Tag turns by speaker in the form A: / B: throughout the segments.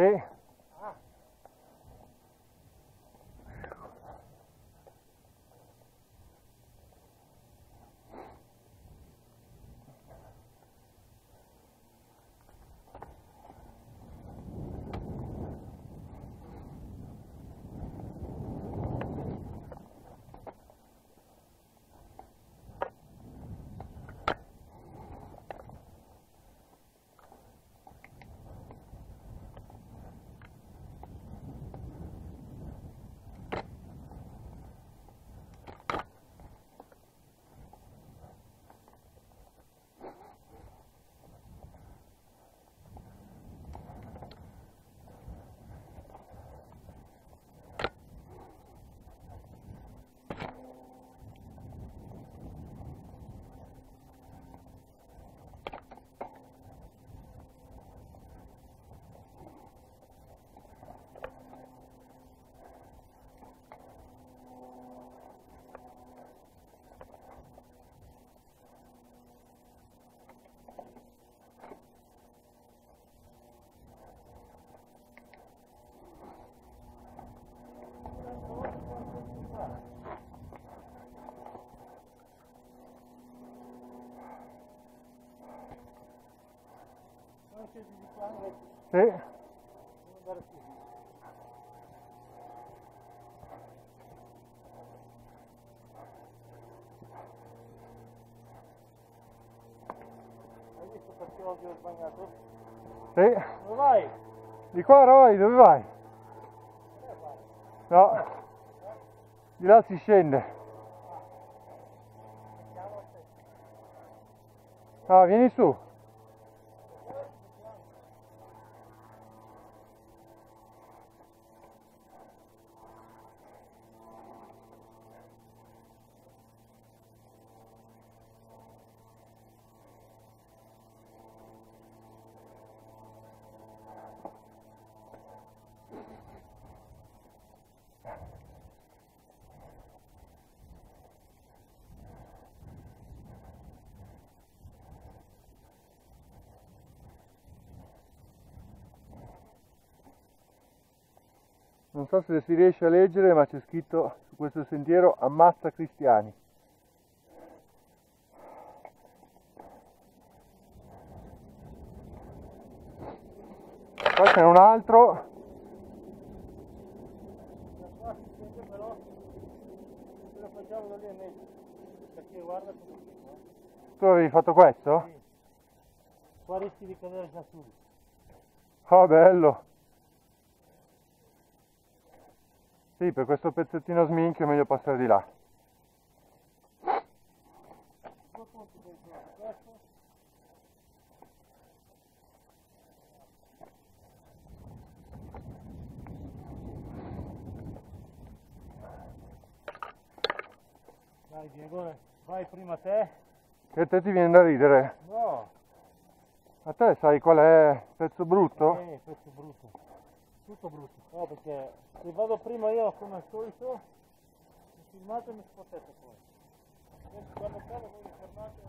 A: Sì. Sì.
B: Hai visto perché oggi ho sbagliato?
A: Sì.
B: Dove vai?
A: Di qua Roy, dove vai? No. Di là si scende. Ah, vieni su. Non so se si riesce a leggere, ma c'è scritto su questo sentiero: ammazza cristiani. Poi c'è un altro.
B: Qua si sente però, se lo facciamo da lì è meglio, perché guarda questo qua.
A: Tu avevi fatto questo?
B: Sì. Qua rischi di cadere già subito.
A: Oh, bello. Sì, per questo pezzettino sminchio è meglio passare di là.
B: Dai Diego, vai prima te.
A: Che a te ti viene da ridere?
B: No.
A: A te sai qual è il pezzo brutto?
B: Pezzo brutto. Tutto brutto. No, perché se vado prima io come al solito, mi filmate e mi spottete poi. Quando cavo voi mi fermate.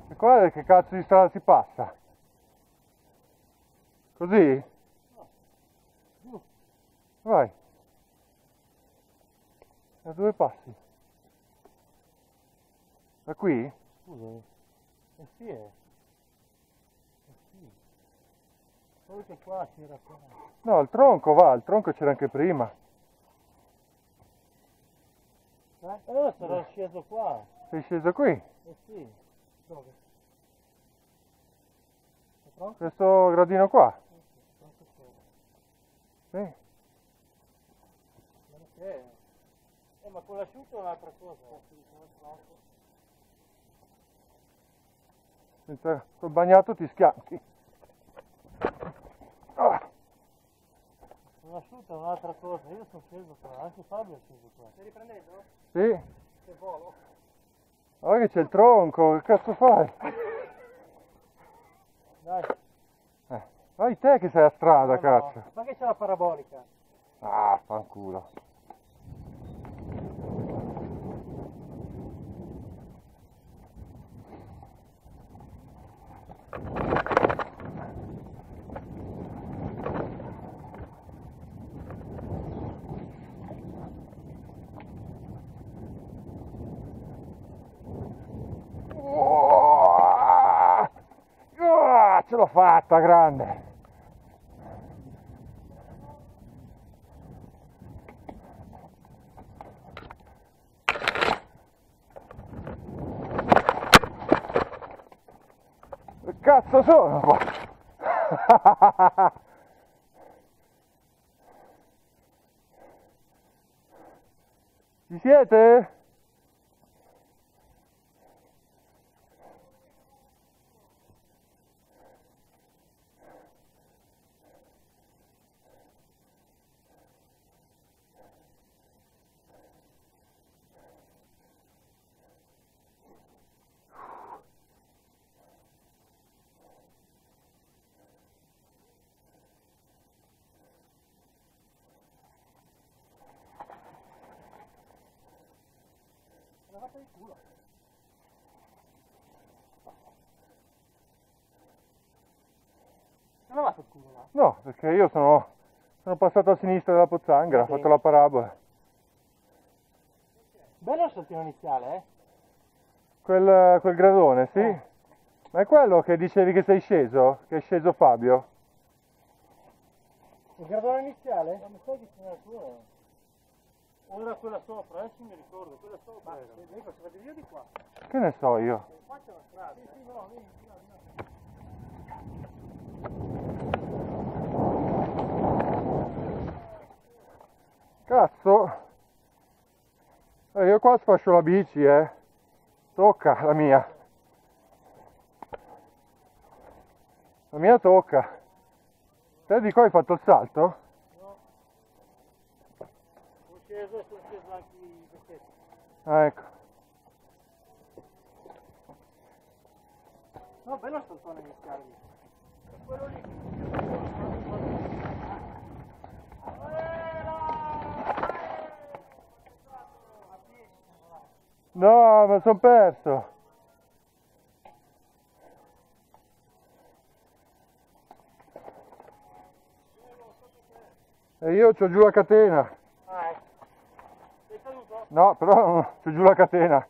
A: E qua che cazzo di strada si passa? Così?
B: No. Giù.
A: Vai. Da dove passi? Da qui?
B: Scusa. Sì. Sì. Solo che qua c'era qua.
A: No, il tronco va, il tronco c'era anche prima.
B: Allora sarò sceso qua.
A: Sei sceso qui?
B: Sì. Dove?
A: Questo gradino qua? Sì.
B: Ma con l'asciutto è un'altra cosa.
A: Senza, col bagnato ti schianti. Ah.
B: Con l'asciutto è un'altra cosa. Io sono sceso qua, anche Fabio è sceso qua. Stai riprendendo?
A: Sì.
B: Che volo.
A: Guarda che c'è il tronco, che cazzo fai?
B: Dai.
A: Vai te che sei a strada, cazzo.
B: No. Ma che c'è la parabolica?
A: Ah, fanculo. l'ho fatta, grande! Che cazzo sono qua? Ci siete?
B: Levate il culo. Non ho lavato il culo là?
A: No, perché io sono passato a sinistra della pozzanghera, ho fatto la parabola.
B: Bello il saltino iniziale, eh?
A: Quel gradone, sì? Ma è quello che dicevi che sei sceso? Che è sceso Fabio?
B: Il gradone iniziale? Ma mi sai che c'era quello? O era quella sopra, adesso mi ricordo, quella sopra era. Dico, si vede via di qua.
A: Che ne so io?
B: Qua c'è la strada. Sì, sì, no, vieni,
A: Cazzo! Io qua sfascio la bici, Tocca la mia. La mia tocca. Te di qua hai fatto il salto?
B: no. Sono sceso anche i pezzetti.
A: Ah, ecco.
B: No, bello il saltone iniziale. Quello lì.
A: No, ma sono perso. E io c'ho giù la catena.
B: Ah, ecco. Sei caduto?
A: No, però c'ho giù la catena.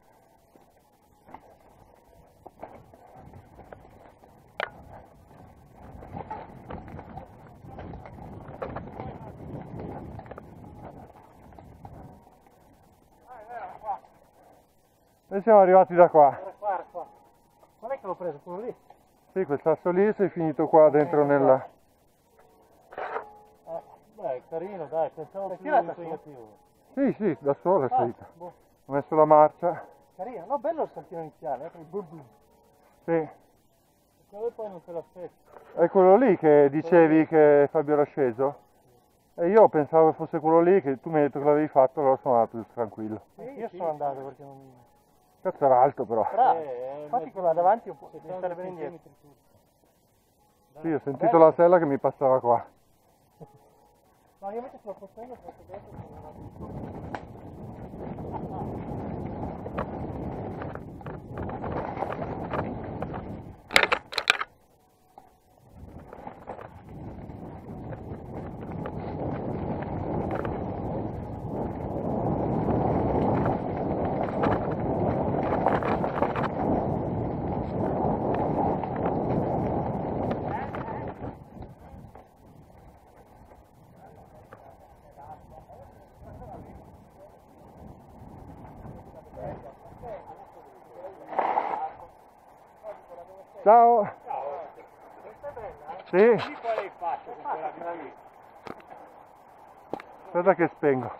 A: Noi siamo arrivati da qua.
B: Era qua, era qua. Qual è che l'ho preso? Quello lì?
A: Sì, quel sasso lì sei finito qua dentro nella...
B: Beh, carino, dai, pensavo più impegnativo.
A: Sì, sì, da sola è salita.
B: Boh.
A: Ho messo la marcia.
B: Carino, no, bello il saltino iniziale, con il bum bum.
A: Sì.
B: Perché poi non te l'aspetti.
A: È quello lì che dicevi che Fabio era sceso? E io pensavo fosse quello lì, che tu mi hai detto che l'avevi fatto, allora sono andato tranquillo.
B: Sì, io sono andato perché non...
A: Cazzo era alto però.
B: Infatti quella davanti un po' devi stare bene indietro.
A: Sì, ho sentito la sella che mi passava qua.
B: No, io invece sto facendo, ho fatto dentro e sono andato.
A: Ciao!
B: Ciao! Questa è bella, eh?
A: Sì?
B: Sì, qual è il fatto con quella di là lì?
A: Aspetta che spengo.